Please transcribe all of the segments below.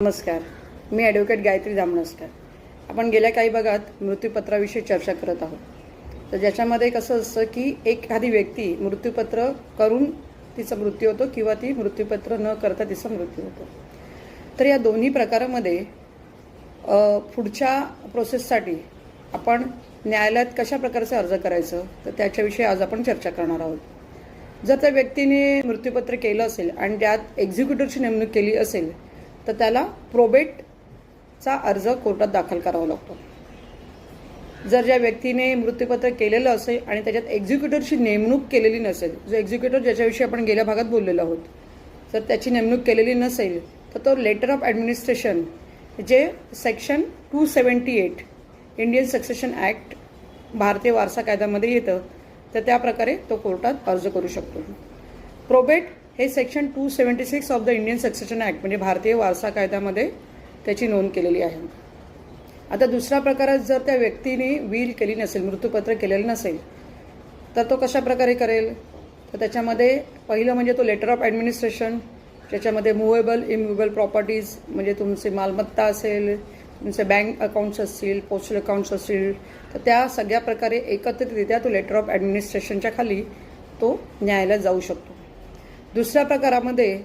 नमस्कार, मी ॲडव्होकेट गायत्री जामनसकर. आपण गेल्या काही भागात मृत्यूपत्राविषयी चर्चा करत आहोत. तर ज्याच्यामध्ये कसं असतं की एखादी व्यक्ती मृत्यूपत्र करून तिचा मृत्यू होतो किंवा ती मृत्यूपत्र न करता तिचा मृत्यू होतो. तर या दोन्ही प्रकारामध्ये पुढच्या प्रोसेससाठी आपण न्यायालयात कशा प्रकारचे अर्ज करायचं तर त्याच्याविषयी आज आपण चर्चा करणार आहोत. जर त्या व्यक्तीने मृत्यूपत्र केलं असेल आणि त्यात एक्झिक्युटरची नेमणूक केली असेल तर त्याला प्रोबेटचा अर्ज कोर्टात दाखल करावा लागतो. जर ज्या व्यक्तीने मृत्यूपत्र केलेलं असेल आणि त्याच्यात एक्झिक्युटरची नेमणूक केलेली नसेल, जो एक्झिक्युटर ज्याच्याविषयी आपण गेल्या भागात बोललेलो आहोत, जर त्याची नेमणूक केलेली नसेल तर तो लेटर ऑफ ॲडमिनिस्ट्रेशन जे सेक्शन 278 इंडियन सक्सेशन ॲक्ट भारतीय वारसा कायद्यामध्ये येतं, तर त्या प्रकारे तो कोर्टात अर्ज करू शकतो. प्रोबेट हे section 276 of the Indian succession act म्हणजे भारतीय वारसा कायद्यामध्ये त्याची नोंद केलेली आहे. आता दुसऱ्या प्रकारात जर त्या व्यक्तीने विल केली नसेल, मृत्यूपत्र केलेलं नसेल, तर तो कशा प्रकारे करेल तर त्याच्यामध्ये पहिलं म्हणजे तो लेटर ऑफ ॲडमिनिस्ट्रेशन, ज्याच्यामध्ये मुव्हेबल इमूव्हेबल प्रॉपर्टीज म्हणजे तुमची मालमत्ता असेल, तुमचे बँक अकाउंट्स असतील, पोस्टल अकाउंट्स असतील, तर त्या सगळ्या प्रकारे एकत्रितरित्या तो लेटर ऑफ ॲडमिनिस्ट्रेशनच्या खाली तो न्यायालयात जाऊ शकतो. दुसऱ्या प्रकारामध्ये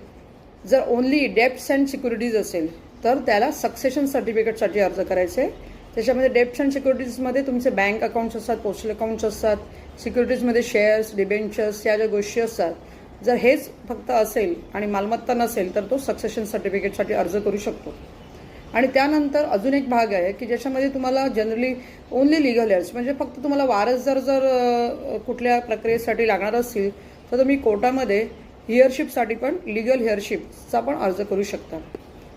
जर ओन्ली डेब्ट्स अँड सिक्युरिटीज असेल तर त्याला सक्सेशन सर्टिफिकेटसाठी अर्ज करायचे. त्याच्यामध्ये डेब्ट्स अँड सिक्युरिटीजमध्ये तुमचे बँक अकाउंट्स असतात, पोस्टल अकाउंट्स असतात, सिक्युरिटीजमध्ये शेअर्स, डिबेंचर्स या ज्या गोष्टी असतात, जर हेच फक्त असेल आणि मालमत्ता नसेल तर तो सक्सेशन सर्टिफिकेटसाठी अर्ज करू शकतो. आणि त्यानंतर अजून एक भाग आहे की ज्याच्यामध्ये तुम्हाला जनरली ओन्ली लिगल हेअर्स म्हणजे फक्त तुम्हाला वारस जर कुठल्या प्रक्रियेसाठी लागणार असतील तर तुम्ही कोर्टामध्ये हिअरशिपसाठी पण लिगल हिअरशिपचा पण अर्ज करू शकता.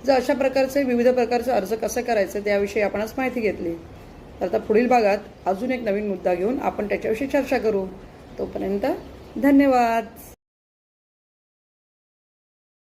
जर अशा प्रकारचे विविध प्रकारचे अर्ज कसे करायचे त्याविषयी आपण आज माहिती घेतली, तर आता पुढील भागात अजून एक नवीन मुद्दा घेऊन आपण त्याच्याविषयी चर्चा करू. तोपर्यंत धन्यवाद.